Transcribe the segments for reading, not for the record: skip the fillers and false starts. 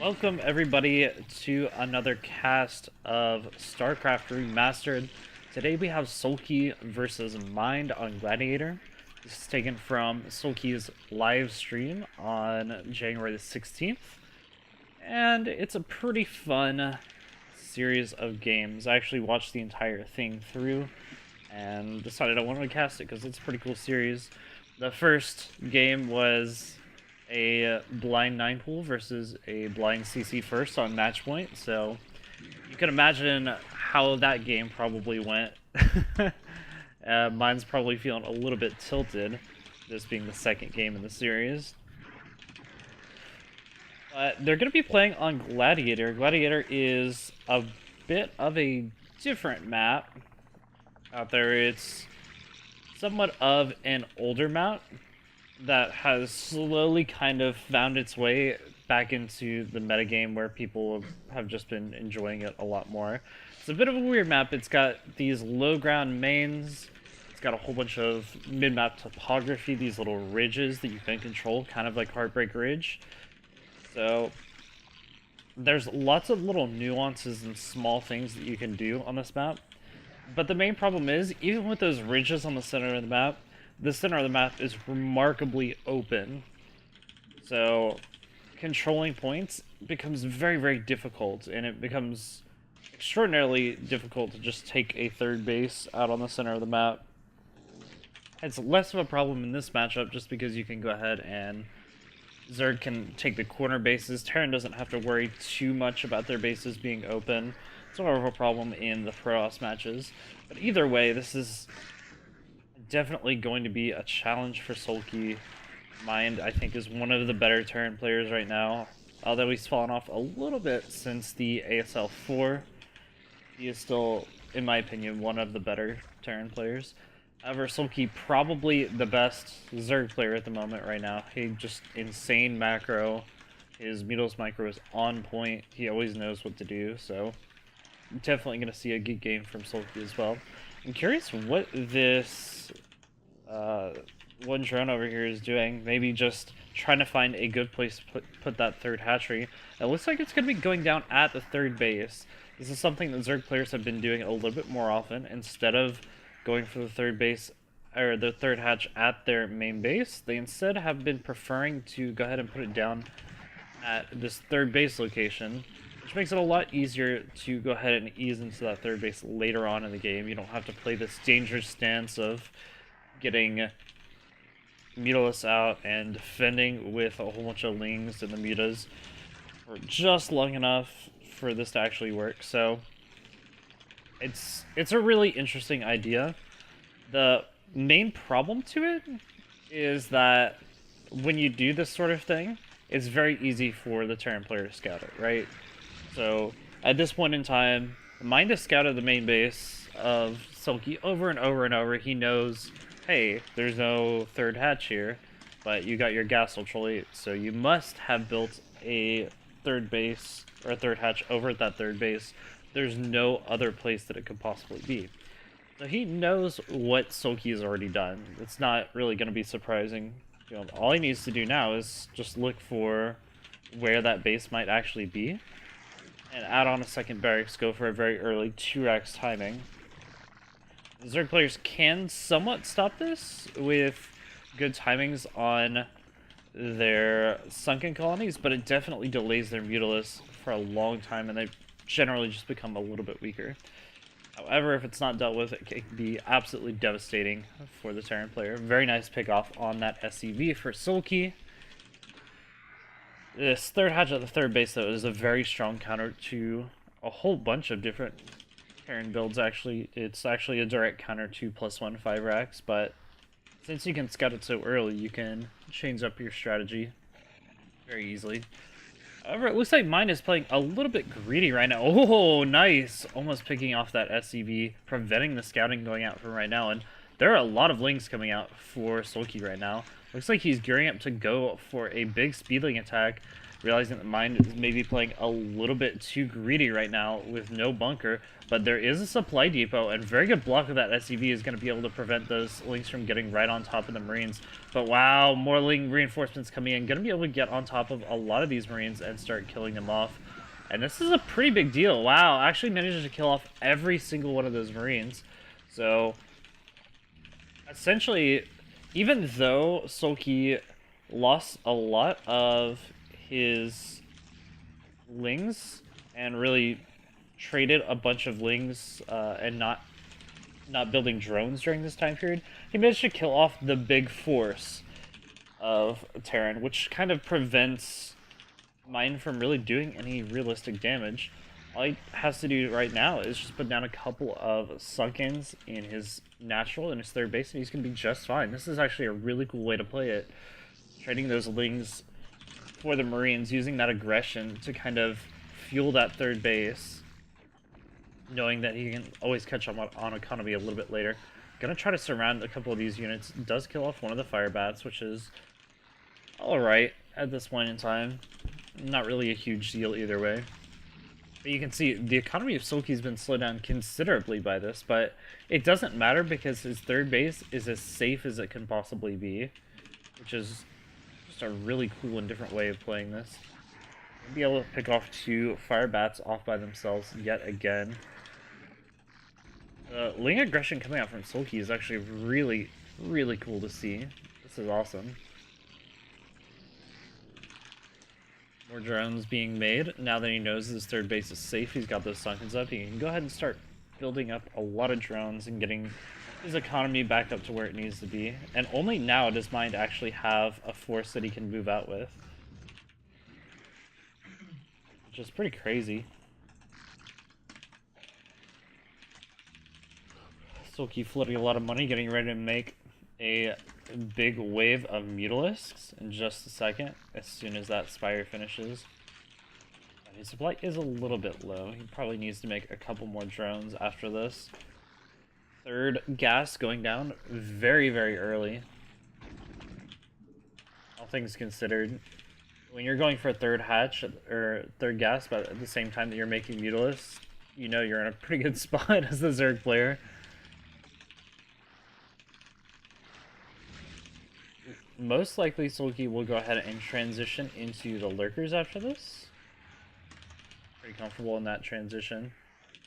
Welcome everybody to another cast of StarCraft Remastered. Today we have Soulkey versus Mind on Gladiator. This is taken from Soulkey's live stream on January the 16th. And it's a pretty fun series of games. I actually watched the entire thing through and decided I wanted to cast it because it's a pretty cool series. The first game was a blind 9 pool versus a blind CC first on match point, so you can imagine how that game probably went. Mine's probably feeling a little bit tilted, this being the second game in the series. But they're going to be playing on Gladiator. Gladiator is a bit of a different map out there. It's somewhat of an older map that has slowly kind of found its way back into the metagame where people have just been enjoying it a lot more. It's a bit of a weird map. It's got these low ground mains. It's got a whole bunch of mid-map topography, these little ridges that you can control, kind of like Heartbreak Ridge. So there's lots of little nuances and small things that you can do on this map. But the main problem is, even with those ridges on the center of the map is remarkably open. So controlling points becomes very, very difficult, and it becomes extraordinarily difficult to just take a third base out on the center of the map. It's less of a problem in this matchup just because you can go ahead and Zerg can take the corner bases. Terran doesn't have to worry too much about their bases being open. It's more of a problem in the Protoss matches. But either way, this is definitely going to be a challenge for Soulkey. Mind, I think, is one of the better Terran players right now. Although he's fallen off a little bit since the ASL 4. He is still, in my opinion, one of the better Terran players. However, Soulkey probably the best Zerg player at the moment right now. He just insane macro. His Mutals micro is on point. He always knows what to do, so definitely going to see a good game from Soulkey as well. I'm curious what this one drone over here is doing. Maybe just trying to find a good place to put that third hatchery. It looks like it's going to be going down at the third base. This is something that Zerg players have been doing a little bit more often. Instead of going for the third base, or the third hatch at their main base, they instead have been preferring to go ahead and put it down at this third base location, which makes it a lot easier to go ahead and ease into that third base later on in the game. You don't have to play this dangerous stance of getting Mutalus out and defending with a whole bunch of Lings and the Mutas for just long enough for this to actually work. So it's a really interesting idea. The main problem to it is that when you do this sort of thing, it's very easy for the Terran player to scout it, right? So at this point in time, Mind has scouted the main base of Soulkey over and over and over. He knows, hey, there's no third hatch here, but you got your gas ultralight, so you must have built a third base or a third hatch over at that third base. There's no other place that it could possibly be. So he knows what Soulkey has already done. It's not really going to be surprising. You know, all he needs to do now is just look for where that base might actually be and add on a second barracks, go for a very early 2x timing. The Zerg players can somewhat stop this with good timings on their sunken colonies, but it definitely delays their Mutalists for a long time, and they generally just become a little bit weaker. However, if it's not dealt with, it can be absolutely devastating for the Terran player. Very nice pick off on that SCV for Soulkey. This third hatch at the third base, though, is a very strong counter to a whole bunch of different Terran builds, actually. It's actually a direct counter to +1 5 racks, but since you can scout it so early, you can change up your strategy very easily. However, it looks like Mind is playing a little bit greedy right now. Oh, nice! Almost picking off that SCV, preventing the scouting going out from right now, and there are a lot of Lings coming out for Soulkey right now. Looks like he's gearing up to go for a big speedling attack. realizing that Mind is maybe playing a little bit too greedy right now with no bunker, but there is a supply depot, and very good block of that SCV is going to be able to prevent those links from getting right on top of the Marines. But wow, more link reinforcements coming in, going to be able to get on top of a lot of these Marines and start killing them off. And this is a pretty big deal. Wow, actually manages to kill off every single one of those Marines. So, essentially, even though Soulkey lost a lot of his lings and really traded a bunch of lings and not building drones during this time period, he managed to kill off the big force of Terran, which kind of prevents Mine from really doing any realistic damage. All he has to do right now is just put down a couple of sunkins in his natural and his third base, and he's going to be just fine. This is actually a really cool way to play it. Trading those lings for the Marines, using that aggression to kind of fuel that third base, knowing that he can always catch up on economy a little bit later. Gonna try to surround a couple of these units. Does kill off one of the fire bats, which is alright at this point in time. Not really a huge deal either way. But you can see the economy of Soulkey has been slowed down considerably by this, but it doesn't matter because his third base is as safe as it can possibly be, which is just a really cool and different way of playing this. We'll be able to pick off 2 fire bats off by themselves yet again. Ling aggression coming out from Soulkey is actually really, really cool to see. This is awesome. More drones being made. Now that he knows his third base is safe, he's got those sunkens up, he can go ahead and start building up a lot of drones and getting his economy back up to where it needs to be. And only now does Mind actually have a force that he can move out with, which is pretty crazy. Soulkey floating a lot of money, getting ready to make a big wave of Mutalisks in just a second, as soon as that Spire finishes. His supply is a little bit low. He probably needs to make a couple more drones after this. Third gas going down very, very early. All things considered, when you're going for a third hatch, or third gas, but at the same time that you're making Mutalisks, you know you're in a pretty good spot as the Zerg player. Most likely Soulkey will go ahead and transition into the Lurkers after this. Pretty comfortable in that transition.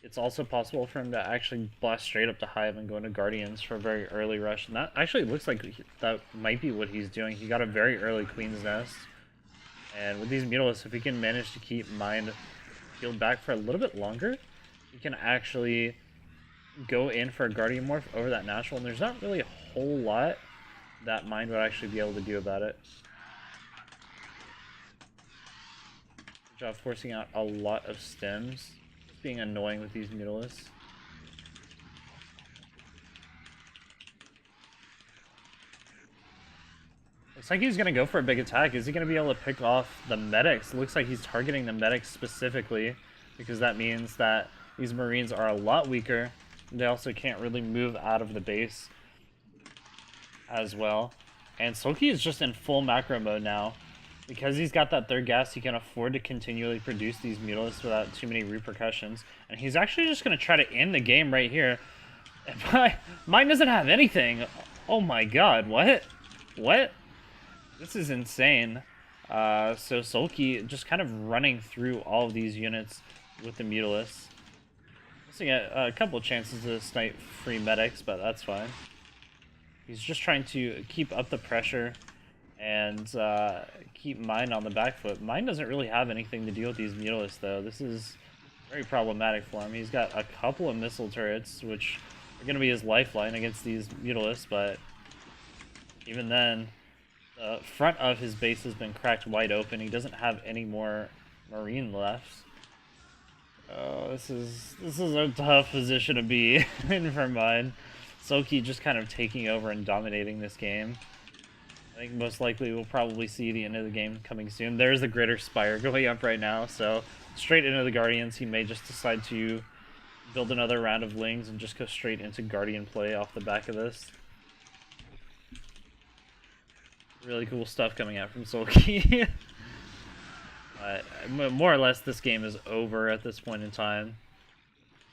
It's also possible for him to actually blast straight up to Hive and go into Guardians for a very early rush. And that actually looks like that might be what he's doing. He got a very early Queen's Nest. And with these Mutalisks, if he can manage to keep Mind healed back for a little bit longer, he can actually go in for a Guardian Morph over that natural. And there's not really a whole lot that Mind would actually be able to do about it. Good job forcing out a lot of stems. Just being annoying with these Mutalisks. Looks like he's going to go for a big attack. Is he going to be able to pick off the medics? It looks like he's targeting the medics specifically, because that means that these Marines are a lot weaker. They also can't really move out of the base as well. And Soulkey is just in full macro mode now. Because he's got that third gas, he can afford to continually produce these Mutalisks without too many repercussions. And he's actually just going to try to end the game right here. And mine doesn't have anything. Oh my god, what? What? This is insane. So Soulkey just kind of running through all of these units with the Mutalisks. Missing a couple of chances to snipe free medics, but that's fine. He's just trying to keep up the pressure and keep Mine on the back foot. Mine doesn't really have anything to deal with these Mutalisks, though. This is very problematic for him. He's got a couple of missile turrets, which are going to be his lifeline against these Mutalisks, but even then, the front of his base has been cracked wide open. He doesn't have any more Marine left. Oh, this is a tough position to be in for Mine. Soulkey just kind of taking over and dominating this game. I think most likely we'll probably see the end of the game coming soon. There's the Gritter Spire going up right now, so straight into the Guardians. He may just decide to build another round of Lings and just go straight into Guardian play off the back of this. Really cool stuff coming out from Soulkey. More or less, this game is over at this point in time.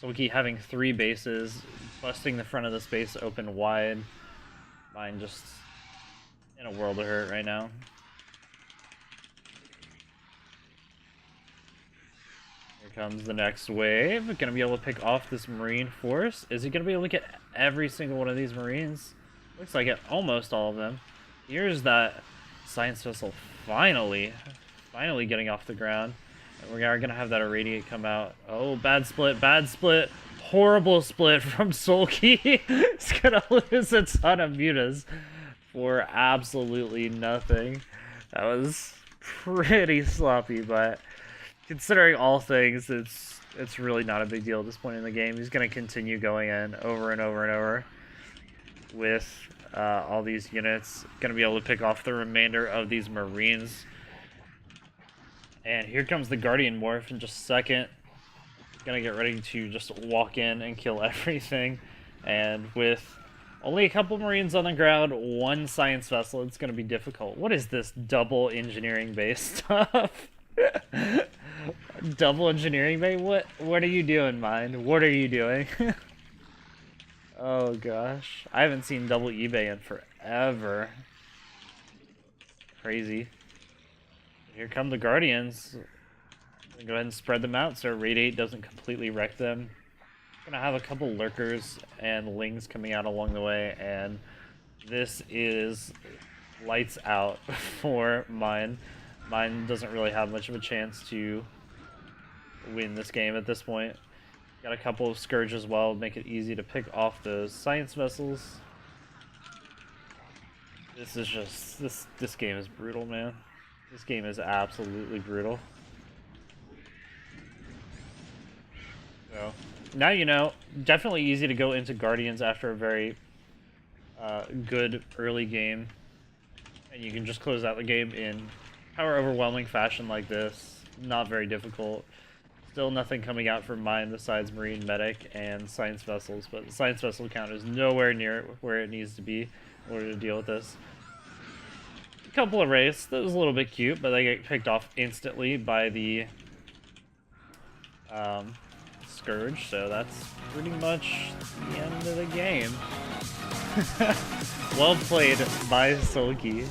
Soulkey having 3 bases, busting the front of the space open wide. Mine just in a world of hurt right now. Here comes the next wave. Gonna be able to pick off this Marine force. Is he gonna be able to get every single one of these Marines? Looks like it, almost all of them. Here's that science vessel finally getting off the ground. And we are gonna have that irradiate come out. Oh, bad split, horrible split from Soulkey. He's gonna lose a ton of mutas for absolutely nothing. That was pretty sloppy, but considering all things, it's really not a big deal at this point in the game. He's gonna continue going in over and over and over with all these units. Gonna be able to pick off the remainder of these Marines. And here comes the Guardian Morph in just a second. Gonna get ready to just walk in and kill everything. And with only a couple Marines on the ground, 1 science vessel, it's gonna be difficult. What is this double engineering base stuff? Double engineering bay? What are you doing, Mind? What are you doing? Oh gosh. I haven't seen double eBay in forever. Crazy. Here come the Guardians. Go ahead and spread them out so Radiate doesn't completely wreck them. Gonna have a couple Lurkers and Lings coming out along the way, and this is lights out for Mine. Mine doesn't really have much of a chance to win this game at this point. Got a couple of Scourge as well, make it easy to pick off those science vessels. This is just this game is brutal, man. This game is absolutely brutal. So now you know. Definitely easy to go into Guardians after a very good early game, and you can just close out the game in power overwhelming fashion like this. Not very difficult. Still nothing coming out from mine besides Marine Medic and Science Vessels, but the Science Vessel count is nowhere near where it needs to be in order to deal with this. A couple of Wraiths, that was a little bit cute, but they get picked off instantly by the Scourge, so that's pretty much the end of the game. Well played by Soulkey.